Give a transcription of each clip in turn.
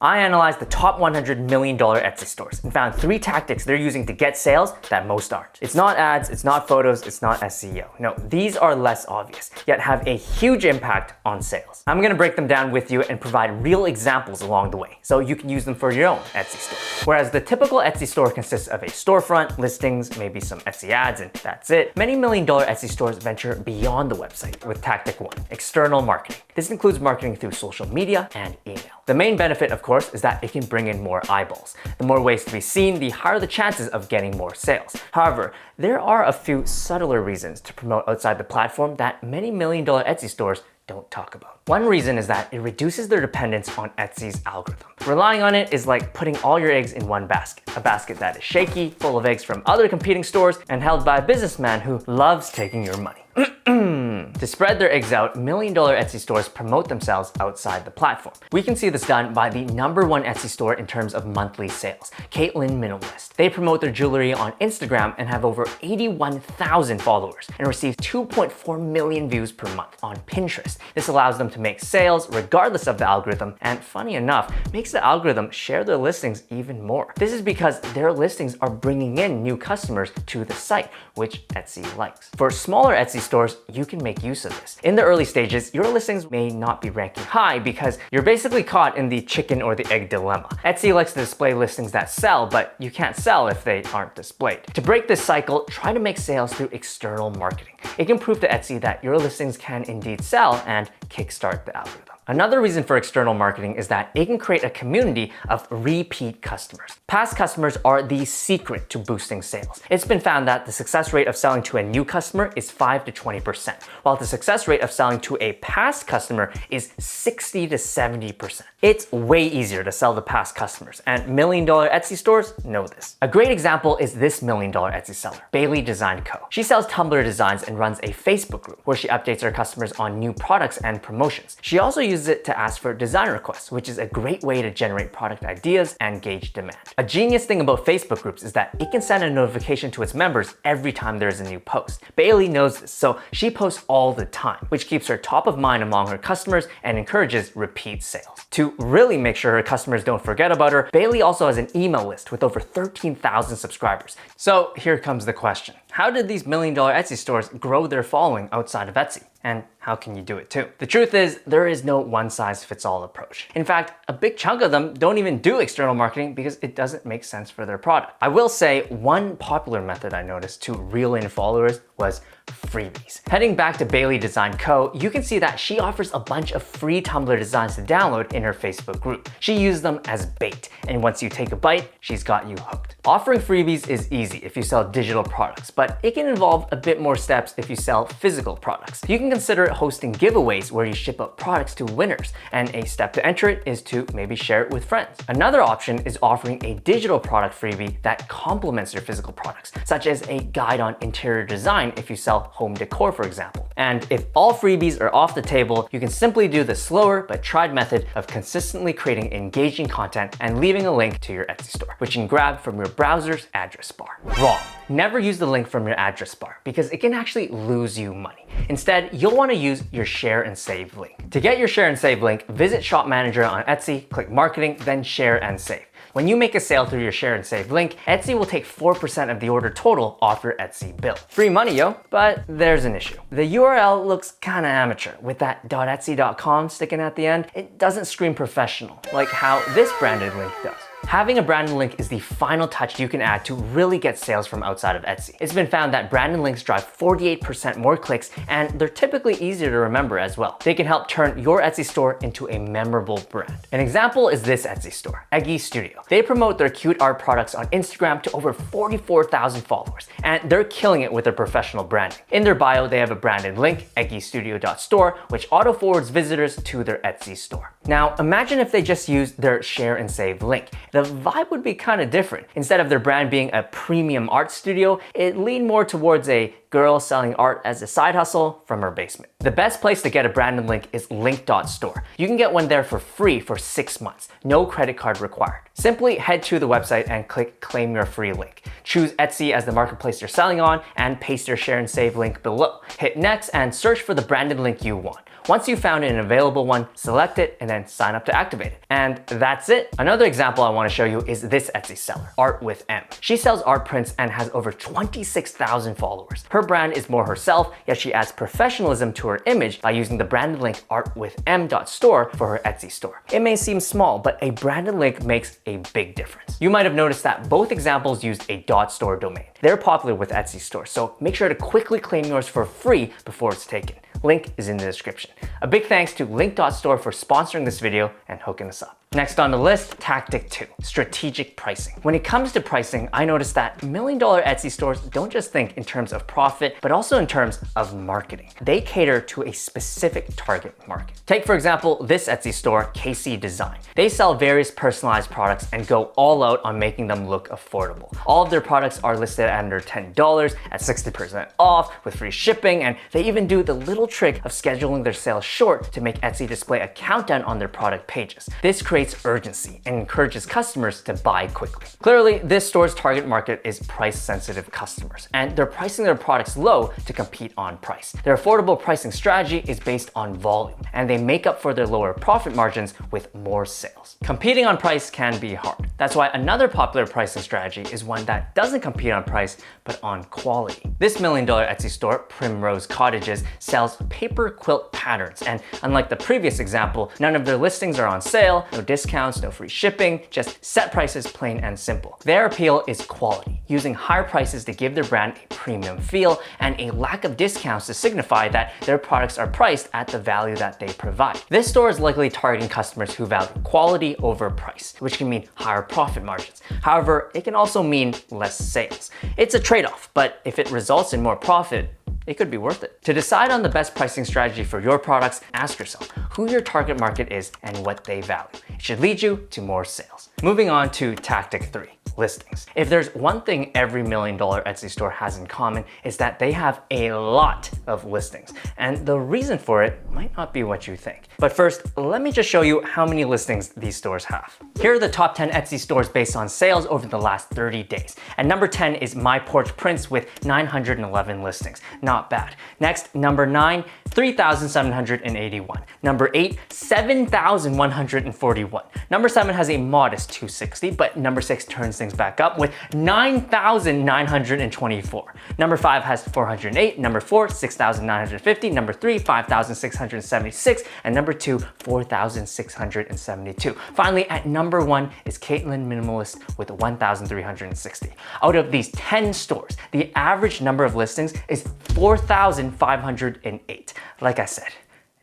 I analyzed the top $100 million Etsy stores and found 3 tactics they're using to get sales that most aren't. It's not ads, it's not photos, it's not SEO. No, these are less obvious, yet have a huge impact on sales. I'm gonna break them down with you and provide real examples along the way, so you can use them for your own Etsy store. Whereas the typical Etsy store consists of a storefront, listings, maybe some Etsy ads, and that's it, many million-dollar Etsy stores venture beyond the website with tactic 1, external marketing. This includes marketing through social media and email. The main benefit, of course, is that it can bring in more eyeballs. The more ways to be seen, the higher the chances of getting more sales. However, there are a few subtler reasons to promote outside the platform that many million-dollar Etsy stores don't talk about. One reason is that it reduces their dependence on Etsy's algorithm. Relying on it is like putting all your eggs in one basket, a basket that is shaky, full of eggs from other competing stores, and held by a businessman who loves taking your money. To spread their eggs out, million-dollar Etsy stores promote themselves outside the platform. We can see this done by the #1 Etsy store in terms of monthly sales, Caitlin Minimalist. They promote their jewelry on Instagram and have over 81,000 followers and receive 2.4 million views per month on Pinterest. This allows them to make sales regardless of the algorithm, and funny enough, makes the algorithm share their listings even more. This is because their listings are bringing in new customers to the site, which Etsy likes. For smaller Etsy stores, you can make use of this. In the early stages, your listings may not be ranking high because you're basically caught in the chicken or the egg dilemma. Etsy likes to display listings that sell, but you can't sell if they aren't displayed. To break this cycle, try to make sales through external marketing. It can prove to Etsy that your listings can indeed sell and kickstart the algorithm. Another reason for external marketing is that it can create a community of repeat customers. Past customers are the secret to boosting sales. It's been found that the success rate of selling to a new customer is 5 to 20%, while the success rate of selling to a past customer is 60 to 70%. It's way easier to sell to past customers, and million-dollar Etsy stores know this. A great example is this million-dollar Etsy seller, Bailey Design Co. She sells Tumblr designs and runs a Facebook group where she updates her customers on new products and promotions. She also uses it to ask for design requests, which is a great way to generate product ideas and gauge demand. A genius thing about Facebook groups is that it can send a notification to its members every time there's a new post. Bailey knows this, so she posts all the time, which keeps her top of mind among her customers and encourages repeat sales. To really make sure her customers don't forget about her, Bailey also has an email list with over 13,000 subscribers. So here comes the question. How did these million-dollar Etsy stores grow their following outside of Etsy? And how can you do it too? The truth is, there is no one-size-fits-all approach. In fact, a big chunk of them don't even do external marketing because it doesn't make sense for their product. I will say one popular method I noticed to reel in followers was freebies. Heading back to Bailey Design Co., you can see that she offers a bunch of free Tumblr designs to download in her Facebook group. She uses them as bait, and once you take a bite, she's got you hooked. Offering freebies is easy if you sell digital products, but it can involve a bit more steps if you sell physical products. You can consider hosting giveaways where you ship out products to winners, and a step to enter it is to maybe share it with friends. Another option is offering a digital product freebie that complements your physical products, such as a guide on interior design if you sell home decor, for example. And if all freebies are off the table, you can simply do the slower but tried method of consistently creating engaging content and leaving a link to your Etsy store, which you can grab from your browser's address bar. Wrong. Never use the link from your address bar because it can actually lose you money. Instead, you'll want to use your share and save link. To get your share and save link, visit Shop Manager on Etsy, click Marketing, then Share and Save. When you make a sale through your share and save link, Etsy will take 4% of the order total off your Etsy bill. Free money, yo. But there's an issue. The URL looks kinda amateur with that .etsy.com sticking at the end. It doesn't scream professional, like how this branded link does. Having a branded link is the final touch you can add to really get sales from outside of Etsy. It's been found that branded links drive 48% more clicks, and they're typically easier to remember as well. They can help turn your Etsy store into a memorable brand. An example is this Etsy store, Eggy Studio. They promote their cute art products on Instagram to over 44,000 followers, and they're killing it with their professional branding. In their bio, they have a branded link, eggystudio.store, which auto-forwards visitors to their Etsy store. Now, imagine if they just used their share and save link. The vibe would be kind of different. Instead of their brand being a premium art studio, it leaned more towards a girl selling art as a side hustle from her basement. The best place to get a branded link is link.store. You can get one there for free for 6 months. No credit card required. Simply head to the website and click Claim Your Free Link. Choose Etsy as the marketplace you're selling on and paste your share and save link below. Hit Next and search for the branded link you want. Once you found an available one, select it and then sign up to activate it. And that's it. Another example I want to show you is this Etsy seller, Art with M. She sells art prints and has over 26,000 followers. Her brand is more herself, yet she adds professionalism to her image by using the branded link artwithm.store for her Etsy store. It may seem small, but a branded link makes a big difference. You might have noticed that both examples used a .store domain. They're popular with Etsy stores, so make sure to quickly claim yours for free before it's taken. Link is in the description. A big thanks to link.store for sponsoring this video and hooking us up. Next on the list, tactic 2, strategic pricing. When it comes to pricing, I noticed that $1 million Etsy stores don't just think in terms of profit, but also in terms of marketing. They cater to a specific target market. Take, for example, this Etsy store, KC Design. They sell various personalized products and go all out on making them look affordable. All of their products are listed at under $10 at 60% off with free shipping, and they even do the little trick of scheduling their sales short to make Etsy display a countdown on their product pages. This creates urgency and encourages customers to buy quickly. Clearly, this store's target market is price-sensitive customers, and they're pricing their products low to compete on price. Their affordable pricing strategy is based on volume, and they make up for their lower profit margins with more sales. Competing on price can be hard. That's why another popular pricing strategy is one that doesn't compete on price, but on quality. This $1 million Etsy store, Primrose Cottages, sells paper quilt patterns, and unlike the previous example, none of their listings are on sale, no discounts, no free shipping, just set prices, plain and simple. Their appeal is quality, using higher prices to give their brand a premium feel and a lack of discounts to signify that their products are priced at the value that they provide. This store is likely targeting customers who value quality over price, which can mean higher profit margins. However, it can also mean less sales. It's a trade-off, but if it results in more profit, it could be worth it. To decide on the best pricing strategy for your products, ask yourself who your target market is and what they value. It should lead you to more sales. Moving on to tactic 3. Listings. If there's one thing every $1 million Etsy store has in common, is that they have a lot of listings. And the reason for it might not be what you think. But first, let me just show you how many listings these stores have. Here are the top 10 Etsy stores based on sales over the last 30 days. And number 10 is My Porch Prints with 911 listings. Not bad. Next, number 9, 3,781. Number 8, 7,141. Number 7 has a modest 260, but number 6 turns things back up with 9,924. Number 5 has 408, number 4, 6,950, number 3, 5,676, and number 2, 4,672. Finally, at number 1 is Caitlin Minimalist with 1,360. Out of these 10 stores, the average number of listings is 4,508. Like I said,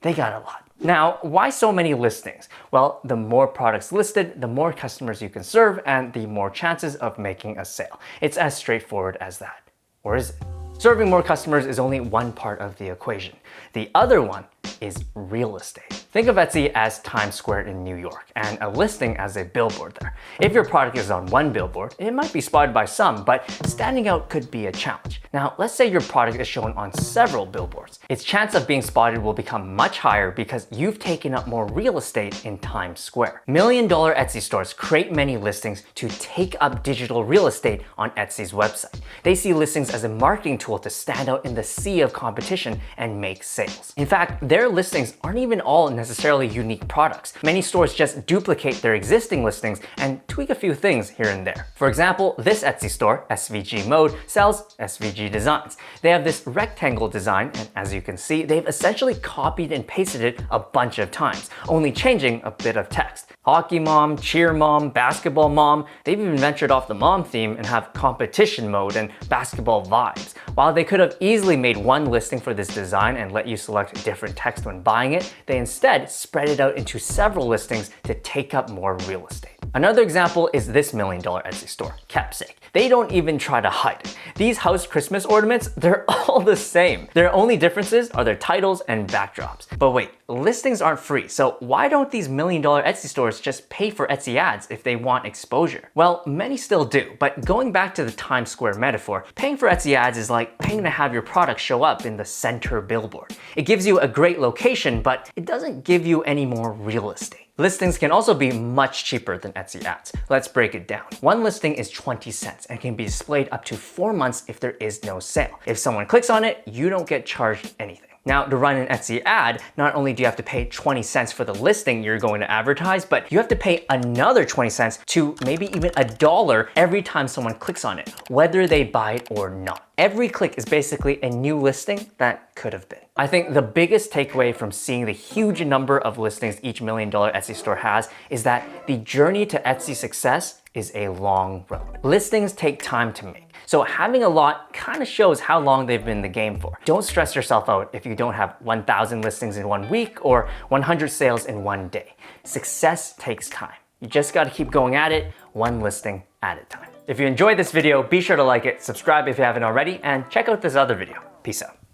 they got a lot. Now, why so many listings? Well, the more products listed, the more customers you can serve, and the more chances of making a sale. It's as straightforward as that. Or is it? Serving more customers is only one part of the equation. The other one is real estate. Think of Etsy as Times Square in New York and a listing as a billboard there. If your product is on one billboard, it might be spotted by some, but standing out could be a challenge. Now, let's say your product is shown on several billboards. Its chance of being spotted will become much higher because you've taken up more real estate in Times Square. $1 million Etsy stores create many listings to take up digital real estate on Etsy's website. They see listings as a marketing tool to stand out in the sea of competition and make sales. In fact, their listings aren't even all necessarily unique products. Many stores just duplicate their existing listings and tweak a few things here and there. For example, this Etsy store, SVG Mode, sells SVG designs. They have this rectangle design, and as you can see, they've essentially copied and pasted it a bunch of times, only changing a bit of text. Hockey mom, cheer mom, basketball mom, they've even ventured off the mom theme and have competition mode and basketball vibes. While they could have easily made one listing for this design and let you select different text when buying it, they instead spread it out into several listings to take up more real estate. Another example is this $1 million Etsy store, Keepsake. They don't even try to hide it. These house Christmas ornaments, they're all the same. Their only differences are their titles and backdrops. But wait, listings aren't free, so why don't these $1 million Etsy stores just pay for Etsy ads if they want exposure? Well, many still do, but going back to the Times Square metaphor, paying for Etsy ads is like paying to have your product show up in the center billboard. It gives you a great location, but it doesn't give you any more real estate. Listings can also be much cheaper than Etsy ads. Let's break it down. One listing is 20 cents and can be displayed up to 4 months if there is no sale. If someone clicks on it, you don't get charged anything. Now, to run an Etsy ad, not only do you have to pay 20 cents for the listing you're going to advertise, but you have to pay another 20 cents to maybe even $1 every time someone clicks on it, whether they buy it or not. Every click is basically a new listing that could have been. I think the biggest takeaway from seeing the huge number of listings each $1 million Etsy store has is that the journey to Etsy success is a long road. Listings take time to make. So having a lot kind of shows how long they've been in the game for. Don't stress yourself out if you don't have 1,000 listings in 1 week or 100 sales in 1 day. Success takes time. You just got to keep going at it, one listing at a time. If you enjoyed this video, be sure to like it, subscribe if you haven't already, and check out this other video. Peace out.